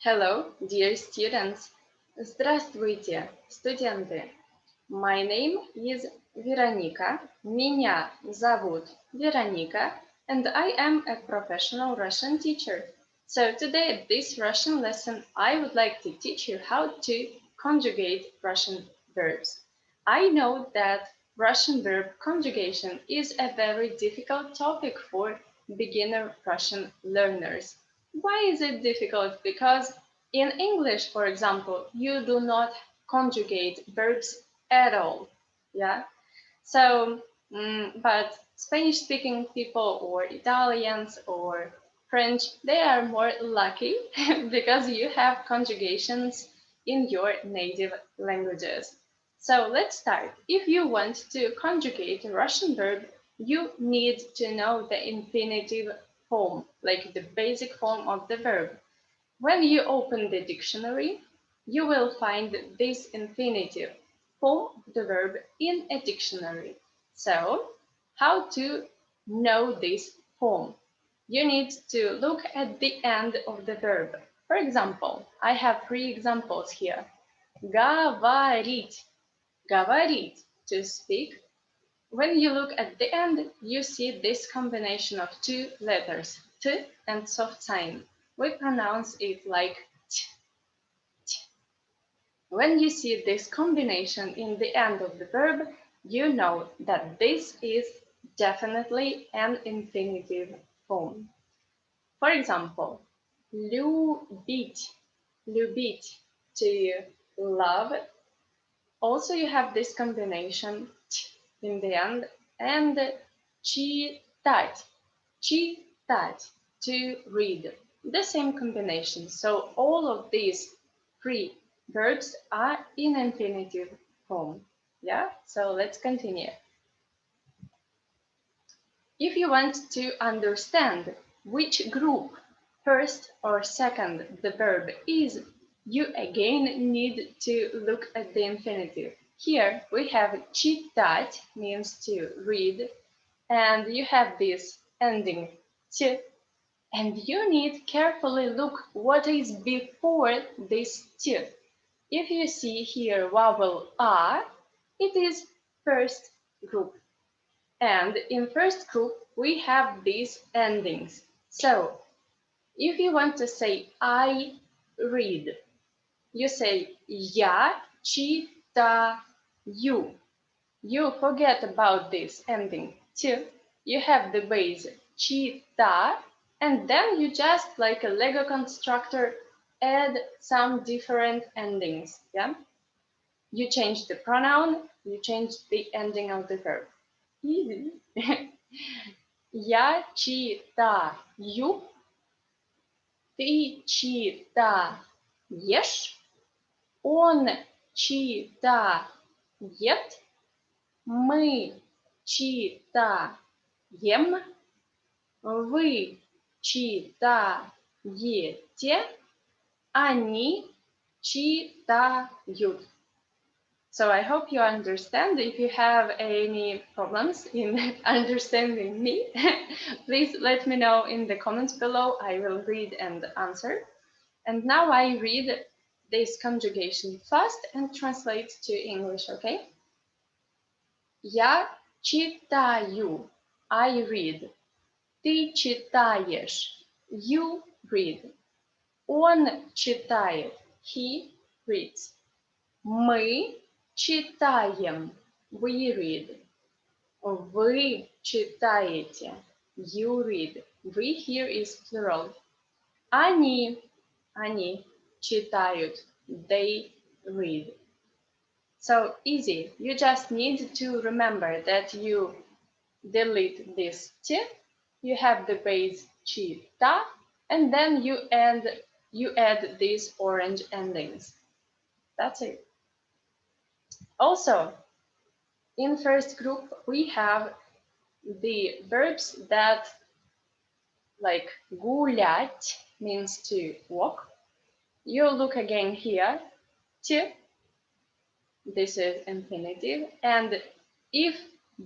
Hello, dear students. Здравствуйте, студенты. My name is Veronika. Меня зовут Veronika, and I am a professional Russian teacher. So today, this Russian lesson, I would like to teach you how to conjugate Russian verbs. I know that Russian verb conjugation is a very difficult topic for beginner Russian learners. Why is it difficult? Because in English, for example, you do not conjugate verbs at all. Yeah. So, but Spanish speaking people or Italians or French, they are more lucky because you have conjugations in your native languages. So let's start. If you want to conjugate a Russian verb, you need to know the infinitive form, like the basic form of the verb. When you open the dictionary, you will find this infinitive form of the verb in a dictionary. So, how to know this form? You need to look at the end of the verb. For example, I have three examples here. Говорить. Говорить, to speak. When you look at the end, you see this combination of two letters, t and soft sign. We pronounce it like t, t. When you see this combination in the end of the verb, you know that this is definitely an infinitive form. For example, любить, любить, to love. Also, you have this combination t in the end and читать, читать, to read. The same combination. So all of these three verbs are in infinitive form. Yeah, so let's continue. If you want to understand which group, first or second, the verb is, you again need to look at the infinitive. Here we have читать, means to read, and you have this ending t, and you need carefully look what is before this t. If you see here vowel a, it is first group. And in first group, we have these endings. So if you want to say I read, you say я читаю. You forget about this ending t. You have the base чита, and then you just, like a Lego constructor, add some different endings. Yeah, you change the pronoun, you change the ending of the verb. Easy. Я читаю, ты читаешь, он читает, мы читаем, вы читаете, они читают. So I hope you understand. If you have any problems in understanding me, please let me know in the comments below. I will read and answer. And now I read this conjugation fast and translate to English, okay? Я читаю. I read. Ты читаешь. You read. Он читает. He reads. Мы читаем. We read. Вы читаете. You read. We here is plural. Они читают. They read. So easy. You just need to remember that you delete this t, you have the base чита, and then you add these orange endings. That's it. Also, in first group, we have the verbs that, like гулять means to walk. You look again here, t, this is infinitive, and if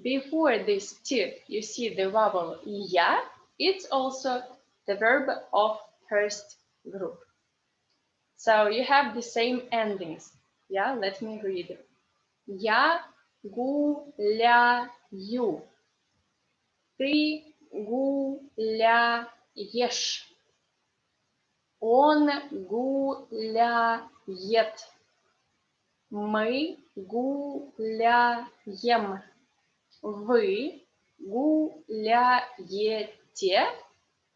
before this t you see the vowel ya, it's also the verb of first group. So you have the same endings. Yeah, let me read. Я гуляю. Ты гуляешь. Он гуляет. Мы гуляем. Вы гуляете.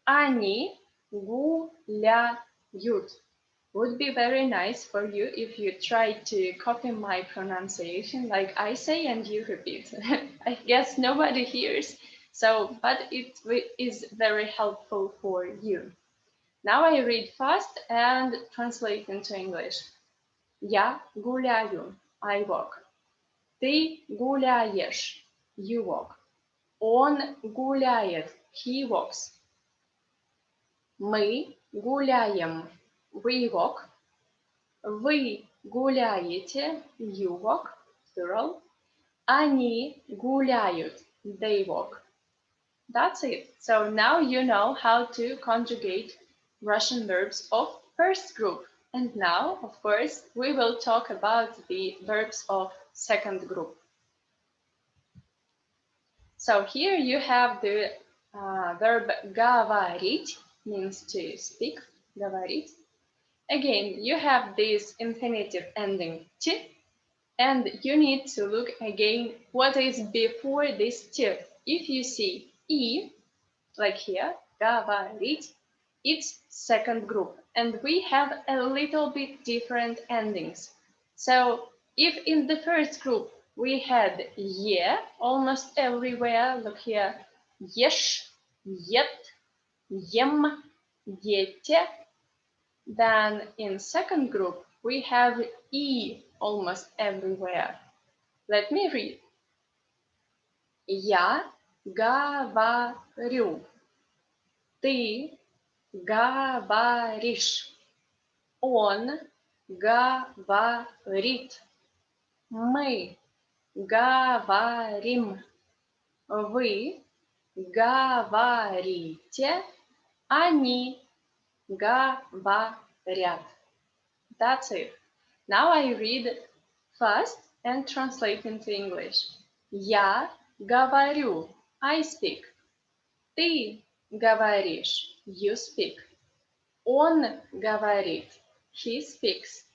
Они гуляют. Would be very nice for you if you try to copy my pronunciation like I say and you repeat. I guess nobody hears, so but it is very helpful for you. Now I read fast and translate into English. Я гуляю. I walk. Ты гуляешь. You walk. Он гуляет. He walks. Мы гуляем. We walk. Вы гуляете. You walk. Plural. Они гуляют. They walk. That's it. So now you know how to conjugate Russian verbs of first group. And now, of course, we will talk about the verbs of second group. So here you have the verb говорить, means to speak, говорить. Again, you have this infinitive ending t, and you need to look again what is before this t. If you see e, like here, говорить, it's second group, and we have a little bit different endings. So if in the first group we had ye almost everywhere, look here, ешь, ет, ем, ете, then in second group we have e almost everywhere. Let me read. Я говорю. Ты говоришь. Он говорит. Мы говорим. Вы говорите. Они говорят. That's it. Now I read fast and translate into English. Я говорю. I speak. Ты говоришь. You speak. Он говорит. He speaks.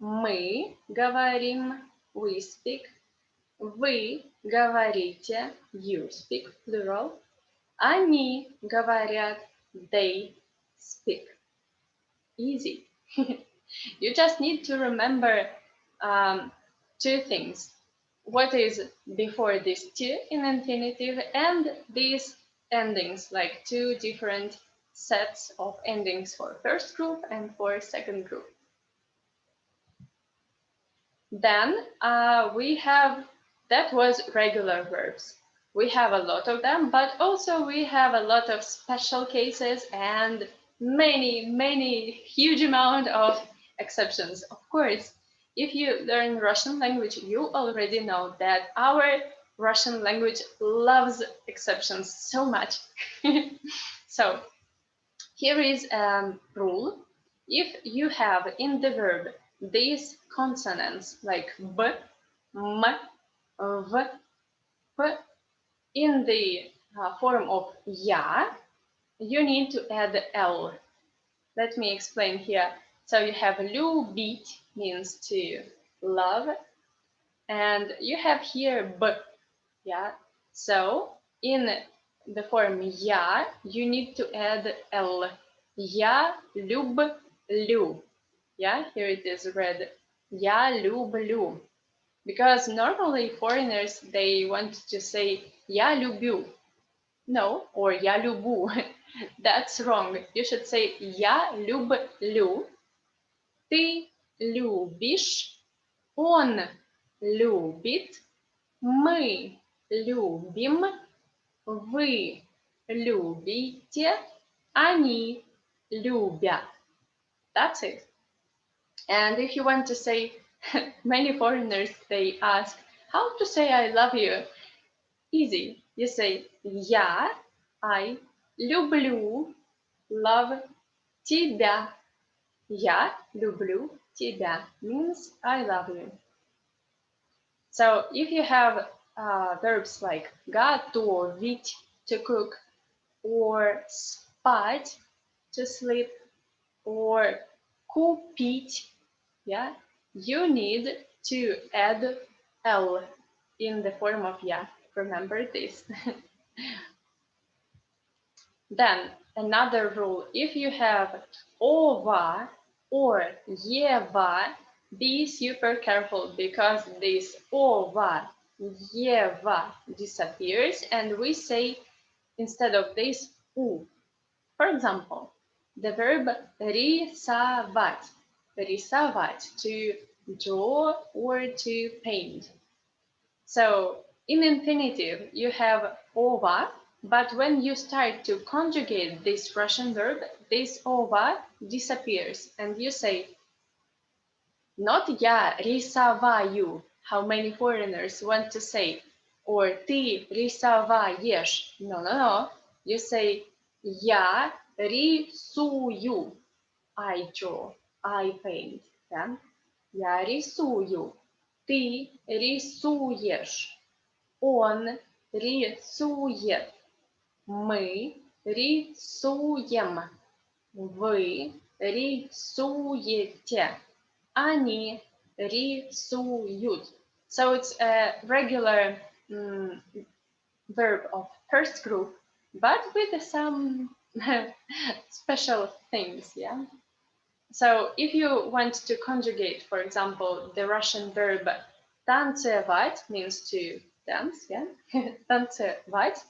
Мы говорим. We speak. Вы говорите. You speak. Plural. Они говорят. They speak. Easy. You just need to remember two things. What is before this to in infinitive and these endings, like two different sets of endings for first group and for second group. Then we have, that was regular verbs. We have a lot of them, but also we have a lot of special cases and many huge amount of exceptions. Of course, if you learn Russian language, you already know that our Russian language loves exceptions so much. So here is a rule. If you have in the verb these consonants like b, m, v, p in the form of ya, you need to add l. Let me explain here. So you have любить means to love, and you have here b, yeah. So in the form я, you need to add l. Я люблю. Yeah, here it is read. Я люблю. Because normally foreigners, they want to say я люблю. No, or я люблю. That's wrong. You should say я люблю. Ты любишь. Он любит. Мы любим. Вы любите. Они любят. That's it. And if you want to say, many foreigners, they ask, how to say I love you? Easy. You say, I люблю, love тебя. Я люблю тебя means I love you. So if you have verbs like готовить, to cook, or спать, to sleep, or купить, yeah, you need to add L in the form of ya. Remember this. Then another rule, if you have ova or eva, be super careful because this ova, eva disappears and we say instead of this u. For example, the verb рисовать, рисовать, to draw or to paint. So in infinitive, you have ova, but when you start to conjugate this Russian verb, this ova disappears and you say, not я рисоваю, how many foreigners want to say, or ты рисоваешь. No, no, no. You say, я рисую. I draw, I paint. Yeah? Я рисую. Ты рисуешь. Он рисует. Мы рисуем. Вы рисуете. Они рисуют. So it's a regular verb of first group, but with some special things, yeah? So if you want to conjugate, for example, the Russian verb танцевать means to dance, yeah? танцевать.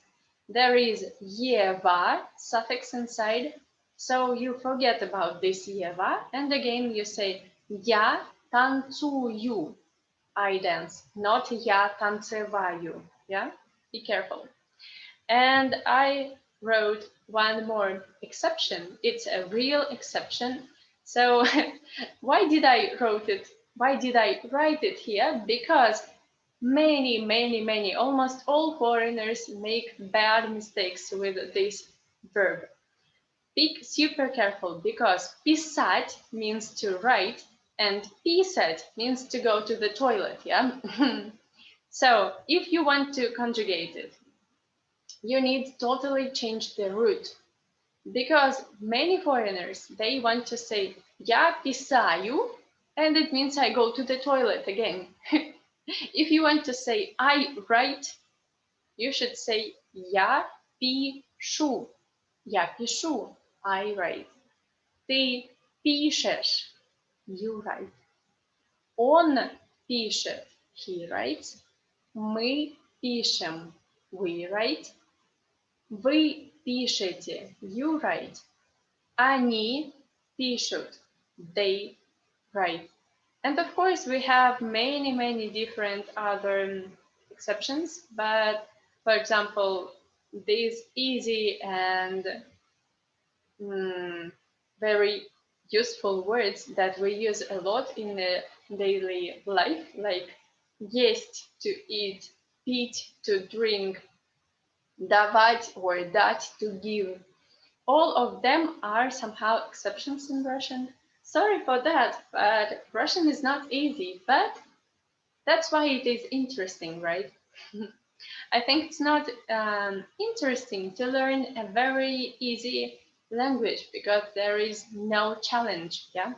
There is Eva suffix inside, so you forget about this Eva, and again you say я танцую, I dance, not я танцеваю, yeah? Be careful. And I wrote one more exception. It's a real exception. So why did I wrote it? Why did I write it here? Because many, almost all foreigners make bad mistakes with this verb. Be super careful because писать means to write and писать means to go to the toilet, yeah? So if you want to conjugate it, you need totally change the root because many foreigners, they want to say я писаю and it means I go to the toilet again. If you want to say I write, you should say я пишу. Я пишу. I write. Ты пишешь. You write. Он пишет. He writes. Мы пишем. We write. Вы пишете. You write. Они пишут. They write. And of course, we have many different other exceptions. But for example, these easy and very useful words that we use a lot in the daily life, like есть to eat, пить to drink, давать or дать to give. All of them are somehow exceptions in Russian. Sorry for that, but Russian is not easy, but that's why it is interesting, right? I think it's not interesting to learn a very easy language because there is no challenge, yeah?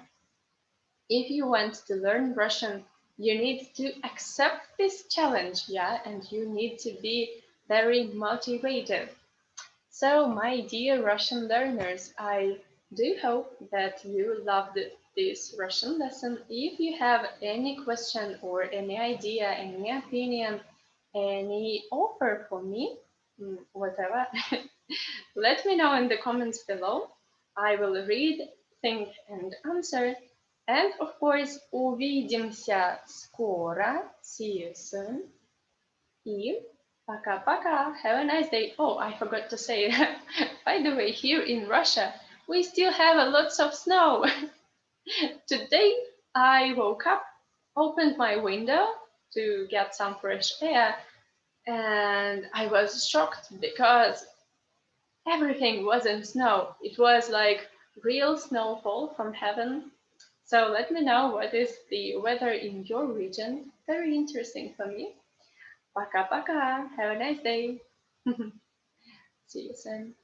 If you want to learn Russian, you need to accept this challenge, yeah? And you need to be very motivated. So, my dear Russian learners, I do hope that you loved this Russian lesson. If you have any question or any idea, any opinion, any offer for me, whatever, let me know in the comments below. I will read, think, and answer. And of course, увидимся скоро. See you soon. И пока-пока. Have a nice day. Oh, I forgot to say, by the way, here in Russia, we still have a lots of snow. Today, I woke up, opened my window to get some fresh air, and I was shocked because everything was in snow. It was like real snowfall from heaven. So let me know what is the weather in your region. Very interesting for me. Пока-пока. Have a nice day. See you soon.